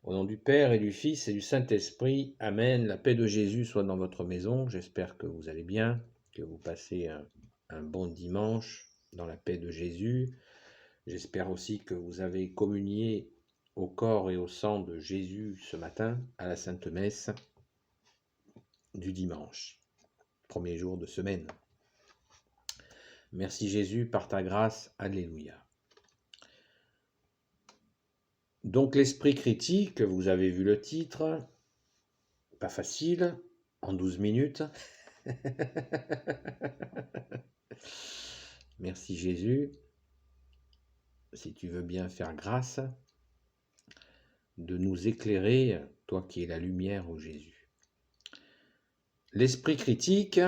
Au nom du Père et du Fils et du Saint-Esprit, Amen. La paix de Jésus soit dans votre maison. J'espère que vous allez bien, que vous passez un bon dimanche dans la paix de Jésus. J'espère aussi que vous avez communié au corps et au sang de Jésus ce matin à la Sainte Messe du dimanche, premier jour de semaine. Merci Jésus, par ta grâce, Alléluia. Donc l'esprit critique, vous avez vu le titre, pas facile, en 12 minutes. Merci Jésus, si tu veux bien faire grâce de nous éclairer, toi qui es la lumière, ô Jésus. L'esprit critique,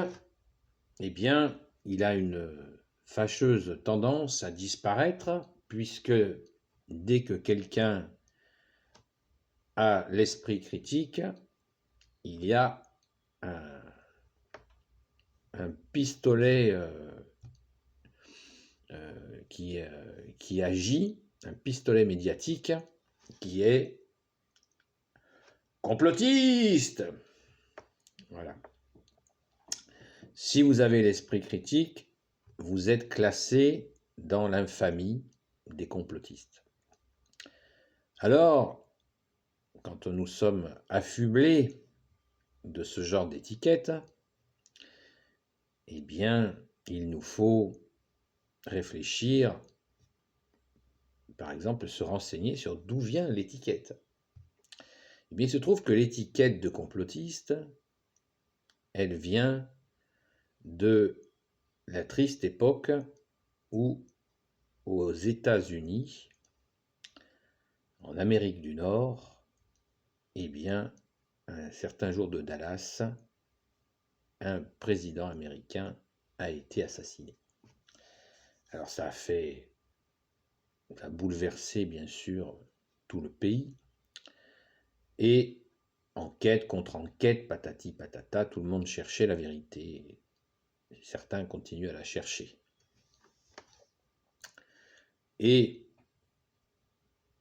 eh bien, il a une fâcheuse tendance à disparaître, puisque dès que quelqu'un a l'esprit critique, il y a un pistolet qui agit, un pistolet médiatique qui est complotiste. Voilà. Si vous avez l'esprit critique, vous êtes classé dans l'infamie des complotistes. Alors, quand nous sommes affublés de ce genre d'étiquette, eh bien, il nous faut réfléchir, par exemple, se renseigner sur d'où vient l'étiquette. Eh bien, il se trouve que l'étiquette de complotiste, elle vient de la triste époque où, aux États-Unis, en Amérique du Nord, eh bien, un certain jour de Dallas, un président américain a été assassiné. Alors ça a bouleversé bien sûr tout le pays, et enquête contre enquête, patati patata, tout le monde cherchait la vérité. Certains continuent à la chercher. Et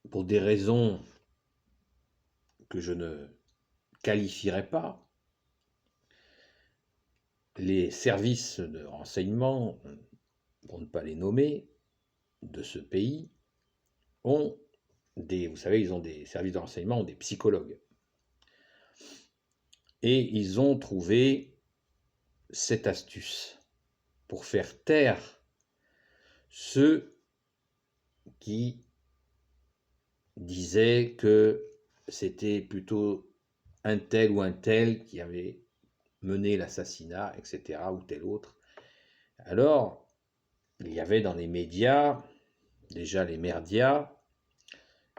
pour des raisons que je ne qualifierai pas, les services de renseignement, pour ne pas les nommer, de ce pays, ont vous savez, ils ont des services de renseignement, ont des psychologues. Et ils ont trouvé cette astuce pour faire taire ceux qui disaient que c'était plutôt un tel ou un tel qui avait mené l'assassinat, etc., ou tel autre. Alors, il y avait dans les médias, déjà les merdias,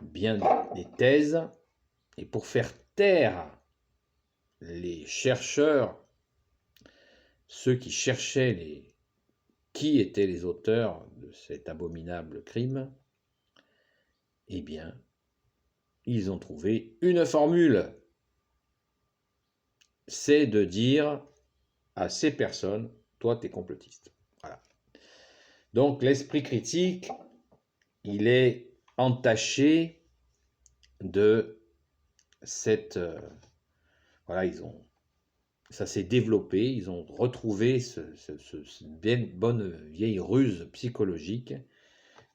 bien des thèses, et pour faire taire les chercheurs, ceux qui cherchaient qui étaient les auteurs de cet abominable crime, eh bien, ils ont trouvé une formule. C'est de dire à ces personnes, toi, t'es complotiste. Voilà. Donc, l'esprit critique, il est entaché de cette... voilà, ça s'est développé, ils ont retrouvé cette bonne vieille ruse psychologique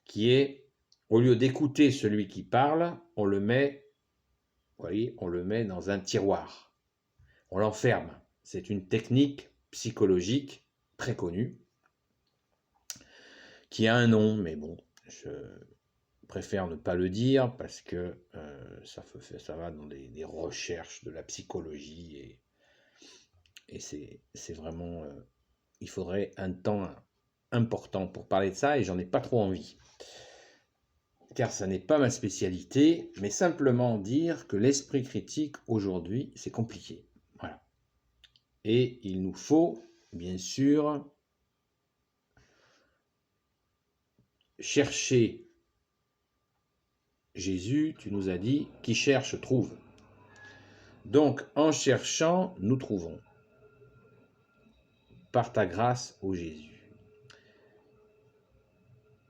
qui est, au lieu d'écouter celui qui parle, on le met dans un tiroir. On l'enferme. C'est une technique psychologique très connue qui a un nom, mais bon, je préfère ne pas le dire parce que ça va dans des recherches de la psychologie et c'est vraiment... il faudrait un temps important pour parler de ça et j'en ai pas trop envie. Car ça n'est pas ma spécialité, mais simplement dire que l'esprit critique aujourd'hui, c'est compliqué. Voilà. Et il nous faut, bien sûr, chercher Jésus, tu nous as dit, qui cherche trouve. Donc, en cherchant, nous trouvons. Par ta grâce, ô Jésus.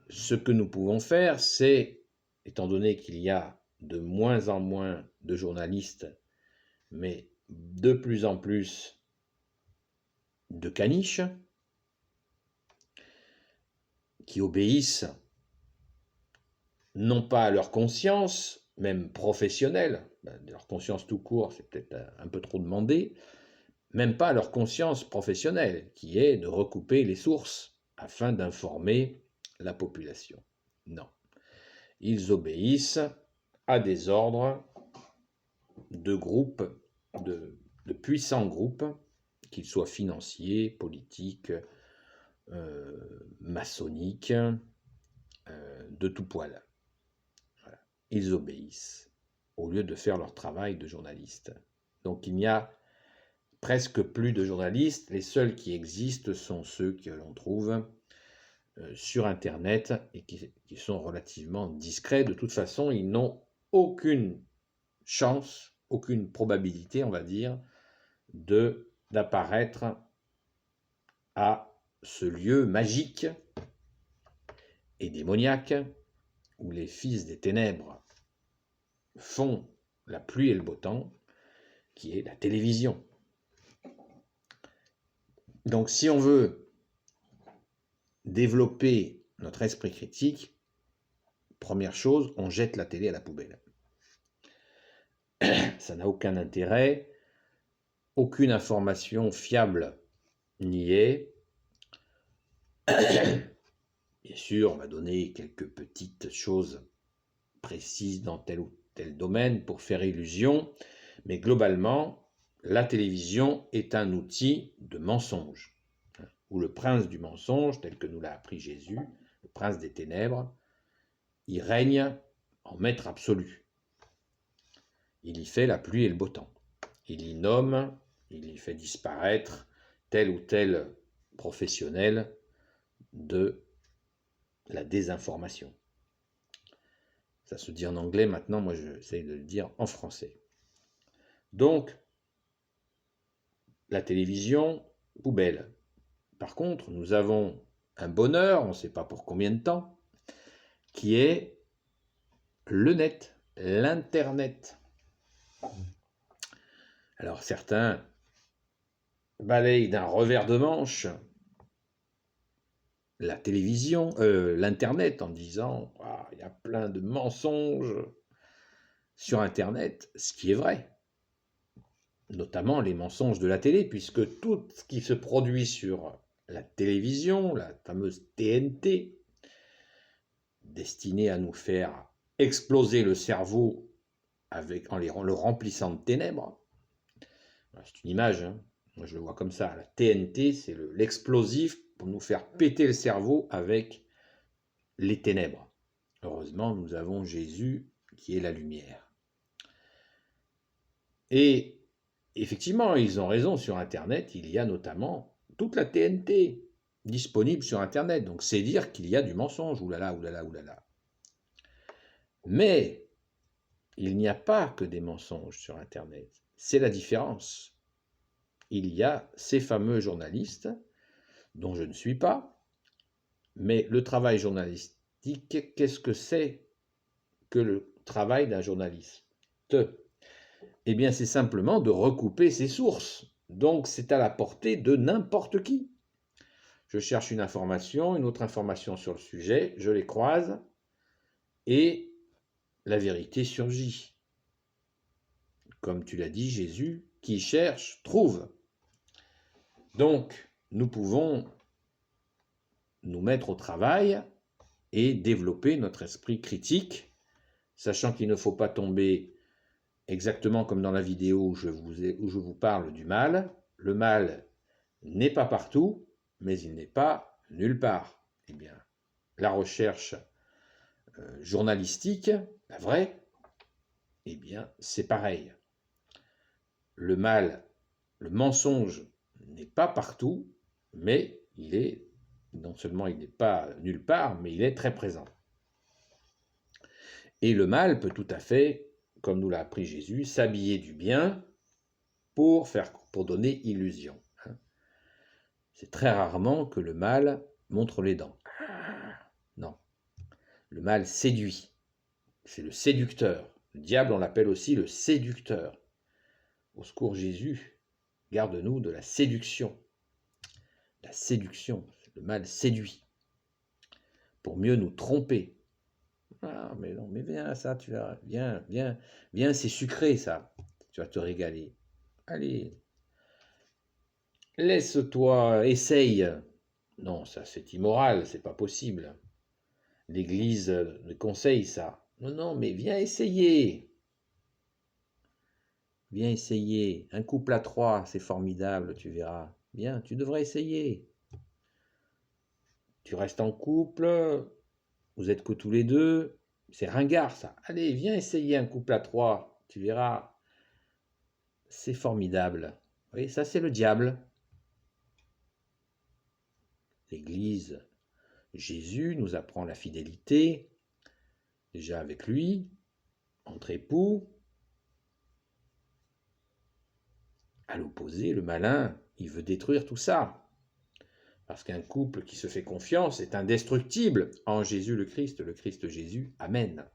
Ce que nous pouvons faire, c'est, étant donné qu'il y a de moins en moins de journalistes, mais de plus en plus de caniches qui obéissent non pas à leur conscience, même professionnelle, leur conscience tout court, c'est peut-être un peu trop demandé, même pas à leur conscience professionnelle, qui est de recouper les sources afin d'informer la population. Non. Ils obéissent à des ordres de groupes, de puissants groupes, qu'ils soient financiers, politiques, maçonniques, de tout poil. Voilà. Ils obéissent au lieu de faire leur travail de journaliste. Donc il n'y a presque plus de journalistes. Les seuls qui existent sont ceux que l'on trouve sur Internet et qui sont relativement discrets. De toute façon, ils n'ont aucune chance, aucune probabilité, on va dire, d'apparaître à ce lieu magique et démoniaque où les fils des ténèbres font la pluie et le beau temps, qui est la télévision. Donc si on veut développer notre esprit critique, première chose, on jette la télé à la poubelle. Ça n'a aucun intérêt, aucune information fiable n'y est. Bien sûr, on va donner quelques petites choses précises dans tel ou tel domaine pour faire illusion, mais globalement, la télévision est un outil de mensonge, où le prince du mensonge, tel que nous l'a appris Jésus, le prince des ténèbres, il règne en maître absolu. Il y fait la pluie et le beau temps. Il y nomme, il y fait disparaître tel ou tel professionnel de la désinformation. Ça se dit en anglais, maintenant moi j'essaie de le dire en français. Donc, la télévision, poubelle. Par contre, nous avons un bonheur, on ne sait pas pour combien de temps, qui est le net, l'Internet. Alors certains balayent d'un revers de manche la télévision, l'Internet, en disant « il y a plein de mensonges sur Internet », ce qui est vrai. Notamment les mensonges de la télé, puisque tout ce qui se produit sur la télévision, la fameuse TNT, destinée à nous faire exploser le cerveau en le remplissant de ténèbres. C'est une image, hein. Moi je le vois comme ça. La TNT, c'est l'explosif pour nous faire péter le cerveau avec les ténèbres. Heureusement, nous avons Jésus qui est la lumière. Et effectivement, ils ont raison, sur Internet, il y a notamment toute la TNT disponible sur Internet. Donc c'est dire qu'il y a du mensonge, oulala, oulala, oulala. Mais il n'y a pas que des mensonges sur Internet. C'est la différence. Il y a ces fameux journalistes, dont je ne suis pas, mais le travail journalistique, qu'est-ce que c'est que le travail d'un journaliste? Eh bien, c'est simplement de recouper ses sources. Donc, c'est à la portée de n'importe qui. Je cherche une information, une autre information sur le sujet, je les croise, et la vérité surgit. Comme tu l'as dit, Jésus, qui cherche, trouve. Donc, nous pouvons nous mettre au travail et développer notre esprit critique, sachant qu'il ne faut pas tomber exactement comme dans la vidéo où je vous parle du mal. Le mal n'est pas partout, mais il n'est pas nulle part. Eh bien, la recherche journalistique, la vraie, eh bien, c'est pareil. Le mal, le mensonge n'est pas partout, mais il est, non seulement il n'est pas nulle part, mais il est très présent. Et le mal peut tout à fait, comme nous l'a appris Jésus, s'habiller du bien pour donner illusion. C'est très rarement que le mal montre les dents. Non. Le mal séduit. C'est le séducteur, Le diable, on l'appelle aussi le séducteur. Au secours Jésus, garde-nous de la séduction. La séduction, le mal séduit pour mieux nous tromper. Ah, mais non, mais viens, ça, tu vas, viens, c'est sucré, ça. Tu vas te régaler. Allez, laisse-toi, essaye. Non, ça, c'est immoral, c'est pas possible. L'Église conseille ça. Non, non, mais viens essayer. Viens essayer. Un couple à 3, c'est formidable, tu verras. Viens, tu devrais essayer. Tu restes en couple, vous êtes que tous les deux, c'est ringard ça. Allez, viens essayer un couple à 3, tu verras. C'est formidable. Oui, ça c'est le diable. L'Église, Jésus nous apprend la fidélité, déjà avec lui, entre époux. À l'opposé, le malin, il veut détruire tout ça. Parce qu'un couple qui se fait confiance est indestructible en Jésus le Christ Jésus. Amen.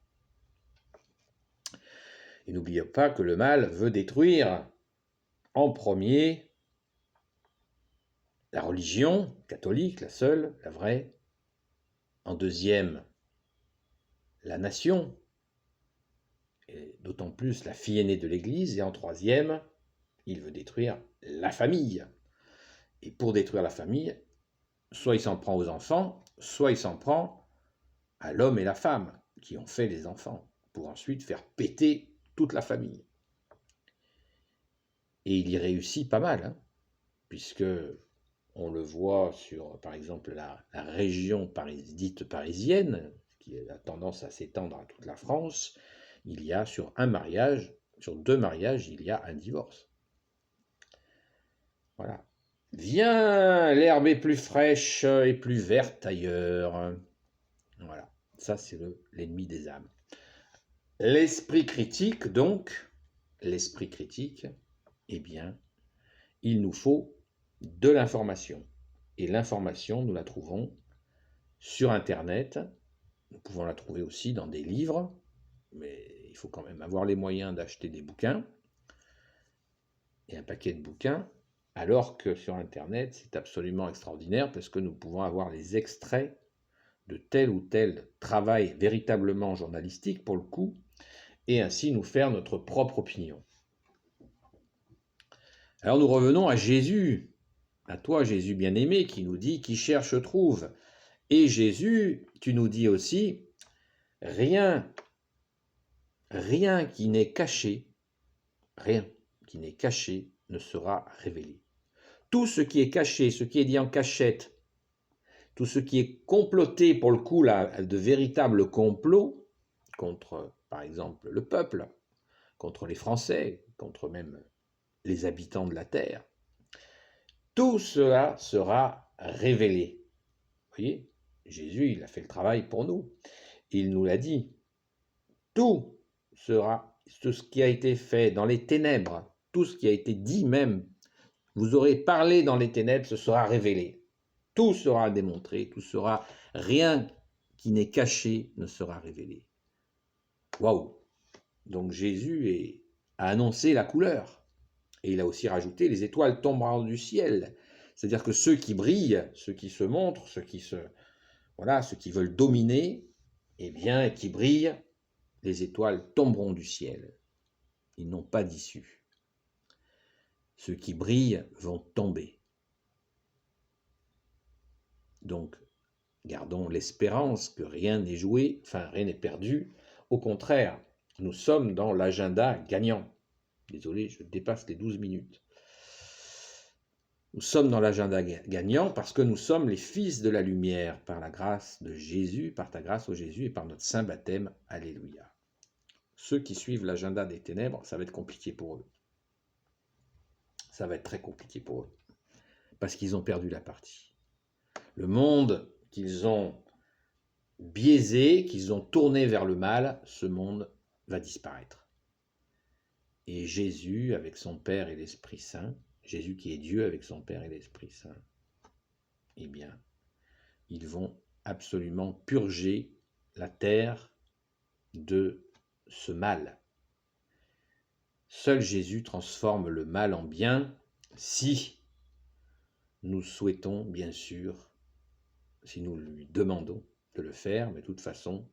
Et n'oubliez pas que le mal veut détruire en premier la religion catholique, la seule, la vraie. En deuxième, la nation, et d'autant plus la fille aînée de l'Église. Et en troisième, il veut détruire la famille. Et pour détruire la famille, soit il s'en prend aux enfants, soit il s'en prend à l'homme et la femme qui ont fait les enfants, pour ensuite faire péter toute la famille. Et il y réussit pas mal, hein, puisque on le voit sur, par exemple, la région dite parisienne, qui a tendance à s'étendre à toute la France. Il y a sur 2 mariages, il y a un divorce. Voilà. Viens, l'herbe est plus fraîche et plus verte ailleurs. Voilà, ça c'est l'ennemi des âmes. L'esprit critique, donc, l'esprit critique, eh bien, il nous faut de l'information. Et l'information, nous la trouvons sur Internet. Nous pouvons la trouver aussi dans des livres, mais il faut quand même avoir les moyens d'acheter des bouquins et un paquet de bouquins, alors que sur Internet, c'est absolument extraordinaire parce que nous pouvons avoir les extraits de tel ou tel travail véritablement journalistique pour le coup, et ainsi nous faire notre propre opinion. Alors nous revenons à Jésus, à toi Jésus bien-aimé, qui nous dit « Qui cherche trouve ». Et Jésus, tu nous dis aussi « Rien qui n'est caché, rien qui n'est caché ne sera révélé. » Tout ce qui est caché, ce qui est dit en cachette, tout ce qui est comploté, pour le coup, là, de véritables complots, contre, par exemple, le peuple, contre les Français, contre même les habitants de la terre, tout cela sera révélé. Vous voyez, Jésus, il a fait le travail pour nous. Il nous l'a dit. Tout ce qui a été fait dans les ténèbres, tout ce qui a été dit même, vous aurez parlé dans les ténèbres, ce sera révélé. Tout sera démontré, rien qui n'est caché ne sera révélé. Waouh! Donc Jésus a annoncé la couleur. Et il a aussi rajouté, les étoiles tomberont du ciel. C'est-à-dire que ceux qui brillent, ceux qui se montrent, ceux qui veulent dominer, eh bien, qui brillent, les étoiles tomberont du ciel. Ils n'ont pas d'issue. Ceux qui brillent vont tomber. Donc, gardons l'espérance que rien n'est joué, rien n'est perdu. Au contraire, nous sommes dans l'agenda gagnant. Désolé, je dépasse les 12 minutes. Nous sommes dans l'agenda gagnant parce que nous sommes les fils de la lumière par la grâce de Jésus, par ta grâce au Jésus et par notre saint baptême. Alléluia. Ceux qui suivent l'agenda des ténèbres, ça va être compliqué pour eux. Ça va être très compliqué pour eux. Parce qu'ils ont perdu la partie. Le monde qu'ils ont biaisé, qu'ils ont tourné vers le mal, ce monde va disparaître. Et Jésus, avec son Père et l'Esprit Saint, Jésus qui est Dieu avec son Père et l'Esprit Saint, eh bien, ils vont absolument purger la terre de ce mal. seul Jésus transforme le mal en bien si nous souhaitons, bien sûr, si nous lui demandons de le faire, mais de toute façon,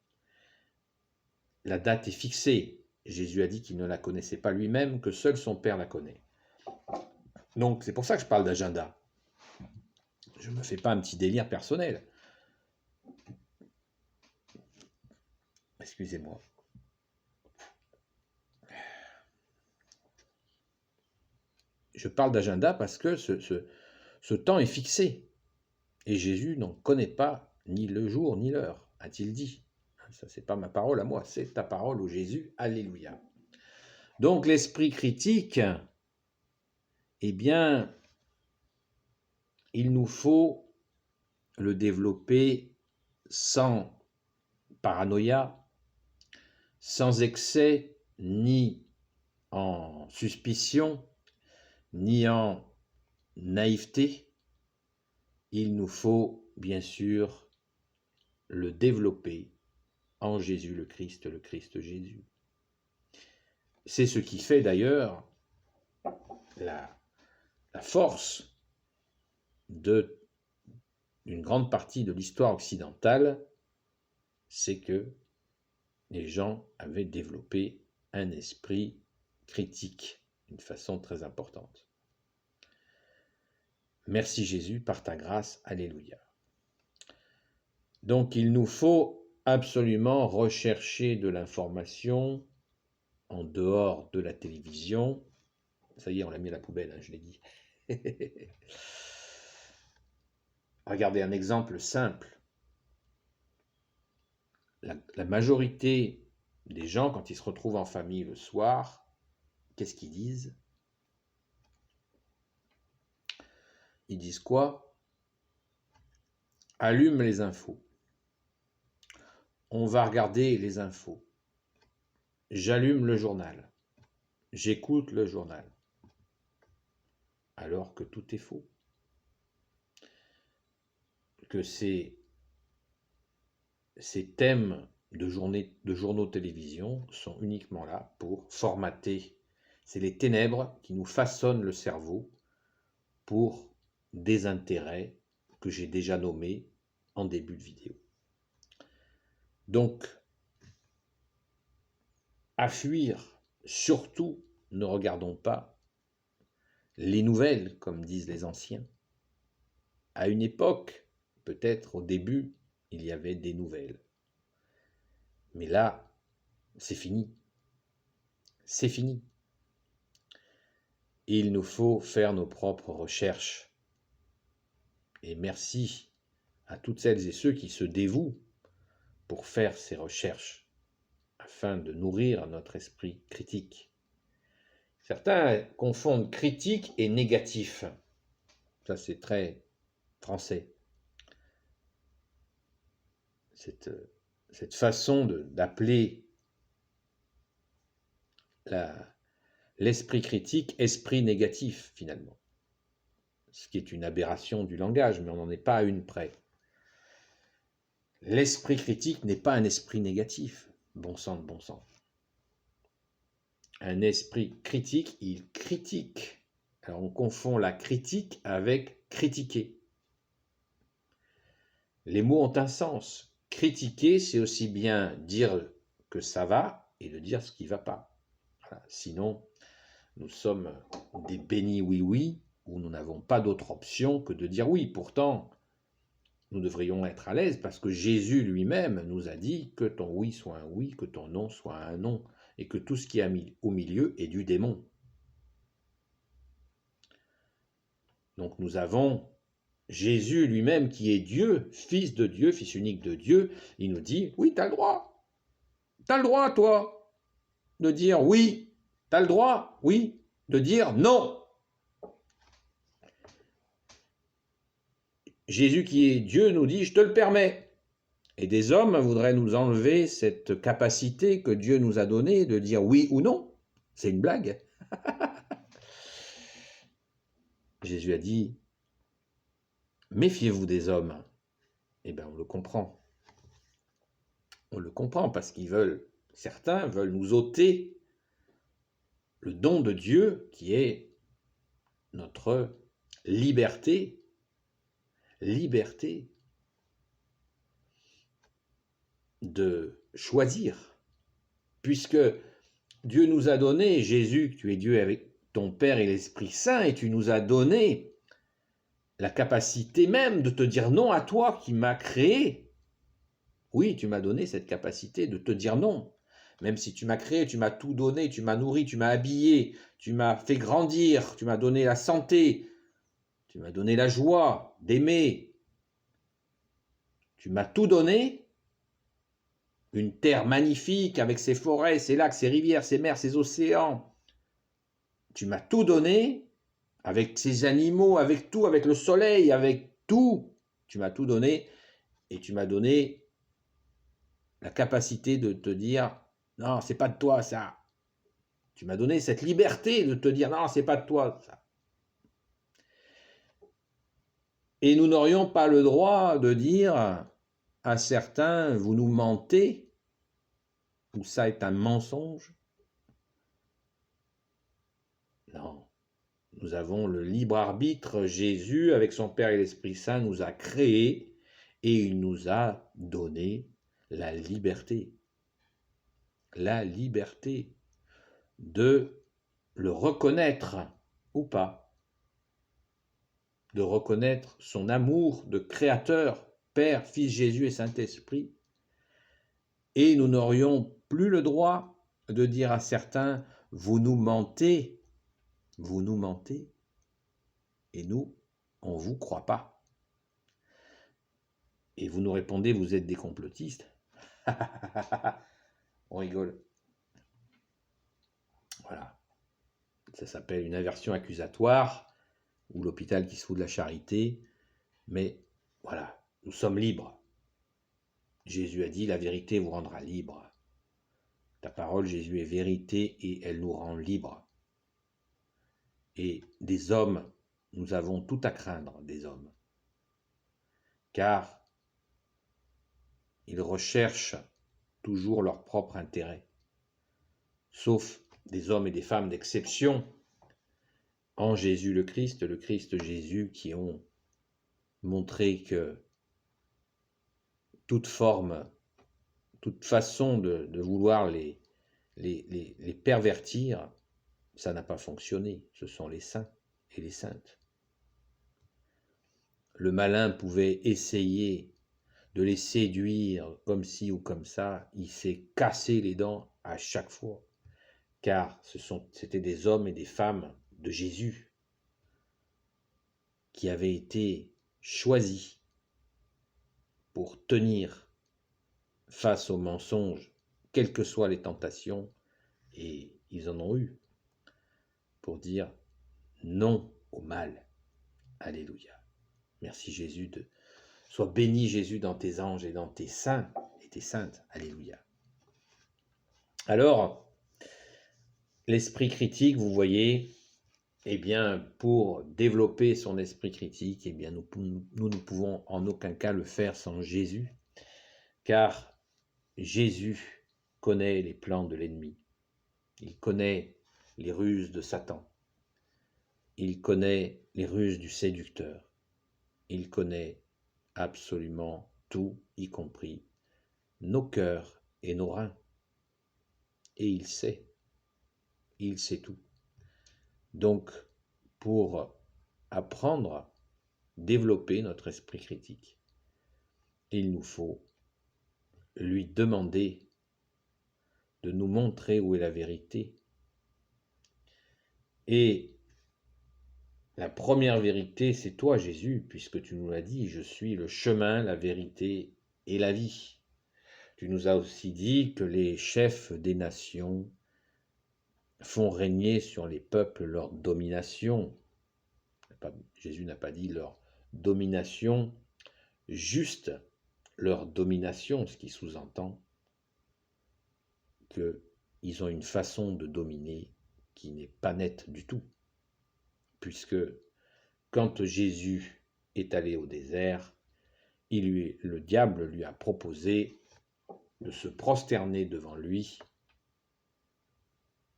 la date est fixée. Jésus a dit qu'il ne la connaissait pas lui-même, que seul son Père la connaît. Donc c'est pour ça que je parle d'agenda. Je ne me fais pas un petit délire personnel. Excusez-moi. Je parle d'agenda parce que ce temps est fixé. Et Jésus n'en connaît pas ni le jour ni l'heure, a-t-il dit. Ça, c'est pas ma parole à moi, c'est ta parole, ô Jésus. Alléluia. Donc l'esprit critique, eh bien, il nous faut le développer sans paranoïa, sans excès, ni en suspicion, ni en naïveté. Il nous faut, bien sûr, le développer en Jésus le Christ Jésus. C'est ce qui fait d'ailleurs la force d'une grande partie de l'histoire occidentale, c'est que les gens avaient développé un esprit critique d'une façon très importante. Merci Jésus, par ta grâce, alléluia. Donc il nous faut absolument rechercher de l'information en dehors de la télévision. Ça y est, on l'a mis à la poubelle, je l'ai dit. Regardez un exemple simple. La majorité des gens, quand ils se retrouvent en famille le soir, qu'est-ce qu'ils disent? Ils disent quoi? Allume les infos. On va regarder les infos. J'allume le journal. J'écoute le journal. Alors que tout est faux. Que ces thèmes de journaux télévision sont uniquement là pour formater. C'est les ténèbres qui nous façonnent le cerveau pour des intérêts que j'ai déjà nommés en début de vidéo. Donc, à fuir, surtout ne regardons pas les nouvelles, comme disent les anciens. À une époque, peut-être au début, il y avait des nouvelles. Mais là, c'est fini. C'est fini. Il nous faut faire nos propres recherches. Et merci à toutes celles et ceux qui se dévouent pour faire ces recherches afin de nourrir notre esprit critique. Certains confondent critique et négatif. Ça, c'est très français. Cette façon d'appeler l'esprit critique esprit négatif, finalement. Ce qui est une aberration du langage, mais on n'en est pas à une près. L'esprit critique n'est pas un esprit négatif. Bon sang de bon sang. Un esprit critique, il critique. Alors on confond la critique avec critiquer. Les mots ont un sens. Critiquer, c'est aussi bien dire que ça va et de dire ce qui ne va pas. Voilà. Sinon, nous sommes des bénis oui-oui, où nous n'avons pas d'autre option que de dire oui. Pourtant, nous devrions être à l'aise parce que Jésus lui-même nous a dit que ton oui soit un oui, que ton non soit un non, et que tout ce qui est au milieu est du démon. Donc nous avons Jésus lui-même qui est Dieu, Fils de Dieu, Fils unique de Dieu, il nous dit, oui, tu as le droit. Tu as le droit, toi, de dire oui. Tu as le droit, oui, de dire non. Jésus qui est Dieu nous dit, je te le permets. Et des hommes voudraient nous enlever cette capacité que Dieu nous a donnée de dire oui ou non. C'est une blague. Jésus a dit, méfiez-vous des hommes. Eh bien, on le comprend. On le comprend parce qu'ils certains veulent nous ôter le don de Dieu qui est notre liberté, liberté de choisir, puisque Dieu nous a donné, Jésus, tu es Dieu avec ton Père et l'Esprit Saint, et tu nous as donné la capacité même de te dire non à toi qui m'as créé. Oui, tu m'as donné cette capacité de te dire non. Même si tu m'as créé, tu m'as tout donné, tu m'as nourri, tu m'as habillé, tu m'as fait grandir, tu m'as donné la santé, tu m'as donné la joie d'aimer. Tu m'as tout donné, une terre magnifique avec ses forêts, ses lacs, ses rivières, ses mers, ses océans. Tu m'as tout donné, avec ses animaux, avec tout, avec le soleil, avec tout. Tu m'as tout donné et tu m'as donné la capacité de te dire non, c'est pas de toi ça. Tu m'as donné cette liberté de te dire non, c'est pas de toi ça. Et nous n'aurions pas le droit de dire à certains vous nous mentez ou ça est un mensonge. Non. Nous avons le libre arbitre. Jésus, avec son Père et l'Esprit Saint, nous a créés et il nous a donné la liberté. La liberté de le reconnaître ou pas. De reconnaître son amour de Créateur, Père, Fils Jésus et Saint-Esprit. Et nous n'aurions plus le droit de dire à certains, vous nous mentez, et nous, on ne vous croit pas. Et vous nous répondez, vous êtes des complotistes. On rigole. Voilà. Ça s'appelle une inversion accusatoire, ou l'hôpital qui se fout de la charité. Mais voilà, nous sommes libres. Jésus a dit, la vérité vous rendra libre. Ta parole, Jésus, est vérité et elle nous rend libres. Et des hommes, nous avons tout à craindre des hommes. Car ils recherchent toujours leur propre intérêt. Sauf des hommes et des femmes d'exception en Jésus le Christ Jésus, qui ont montré que toute forme, toute façon de vouloir les pervertir, ça n'a pas fonctionné. Ce sont les saints et les saintes. Le malin pouvait essayer de les séduire comme ci ou comme ça, il s'est cassé les dents à chaque fois, car c'était des hommes et des femmes de Jésus qui avaient été choisis pour tenir face aux mensonges, quelles que soient les tentations, et ils en ont eu, pour dire non au mal. Alléluia. Merci Jésus, sois béni Jésus dans tes anges et dans tes saints et tes saintes. Alléluia. Alors, l'esprit critique, vous voyez, eh bien, pour développer son esprit critique, eh bien, nous ne pouvons en aucun cas le faire sans Jésus, car Jésus connaît les plans de l'ennemi. Il connaît les ruses de Satan. Il connaît les ruses du séducteur. Il connaît absolument tout, y compris nos cœurs et nos reins. Et il sait tout. Donc, pour apprendre, développer notre esprit critique, il nous faut lui demander de nous montrer où est la vérité. Et la première vérité, c'est toi, Jésus, puisque tu nous l'as dit, je suis le chemin, la vérité et la vie. Tu nous as aussi dit que les chefs des nations font régner sur les peuples leur domination. Jésus n'a pas dit leur domination, juste leur domination, ce qui sous-entend qu'ils ont une façon de dominer qui n'est pas nette du tout. Puisque quand Jésus est allé au désert, le diable lui a proposé de se prosterner devant lui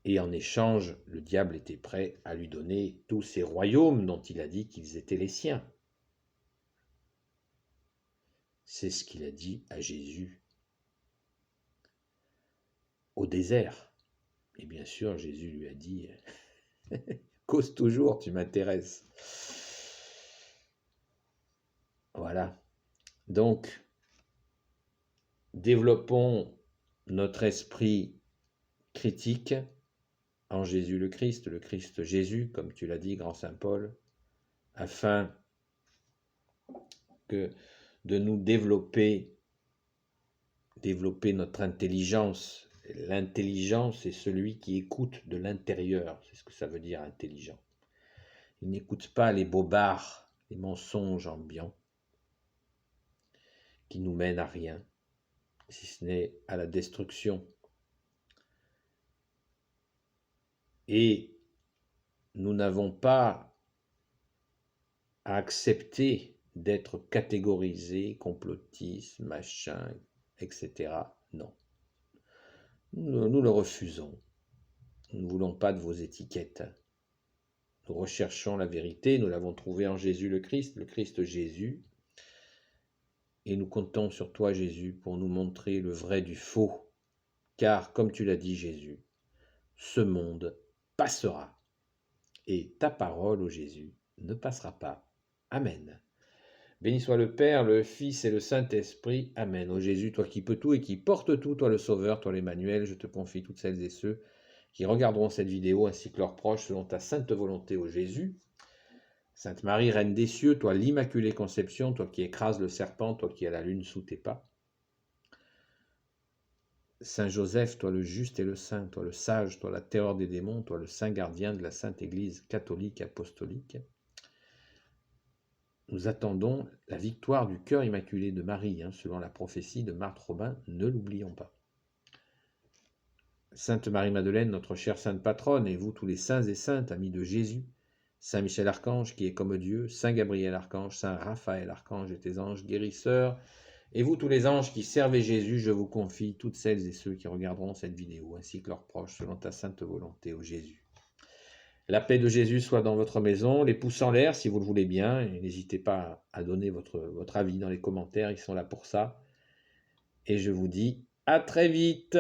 Et en échange, le diable était prêt à lui donner tous ces royaumes dont il a dit qu'ils étaient les siens. C'est ce qu'il a dit à Jésus au désert. Et bien sûr, Jésus lui a dit, cause toujours, tu m'intéresses. Voilà. Donc, développons notre esprit critique en Jésus le Christ Jésus, comme tu l'as dit, grand Saint Paul, afin que de nous développer notre intelligence. L'intelligence est celui qui écoute de l'intérieur, c'est ce que ça veut dire intelligent. Il n'écoute pas les bobards, les mensonges ambiants qui nous mènent à rien, si ce n'est à la destruction. Et nous n'avons pas à accepter d'être catégorisés, complotistes, machin, etc. Non. Nous le refusons. Nous ne voulons pas de vos étiquettes. Nous recherchons la vérité, nous l'avons trouvée en Jésus le Christ Jésus. Et nous comptons sur toi, Jésus, pour nous montrer le vrai du faux. Car, comme tu l'as dit, Jésus, ce monde passera. Et ta parole, ô Jésus, ne passera pas. Amen. Béni soit le Père, le Fils et le Saint-Esprit. Amen. Ô Jésus, toi qui peux tout et qui portes tout, toi le Sauveur, toi l'Emmanuel, je te confie toutes celles et ceux qui regarderont cette vidéo ainsi que leurs proches selon ta sainte volonté, ô Jésus. Sainte Marie, Reine des cieux, toi l'Immaculée Conception, toi qui écrases le serpent, toi qui as la lune sous tes pas. Saint Joseph, toi le juste et le saint, toi le sage, toi la terreur des démons, toi le saint gardien de la Sainte Église catholique apostolique. Nous attendons la victoire du cœur immaculé de Marie, selon la prophétie de Marthe Robin, ne l'oublions pas. Sainte Marie-Madeleine, notre chère sainte patronne, et vous tous les saints et saintes, amis de Jésus, Saint Michel Archange qui est comme Dieu, Saint Gabriel Archange, Saint Raphaël Archange et tes anges guérisseurs, et vous tous les anges qui servez Jésus, je vous confie toutes celles et ceux qui regarderont cette vidéo, ainsi que leurs proches, selon ta sainte volonté, ô Jésus. La paix de Jésus soit dans votre maison, les pouces en l'air si vous le voulez bien, et n'hésitez pas à donner votre avis dans les commentaires, ils sont là pour ça. Et je vous dis à très vite.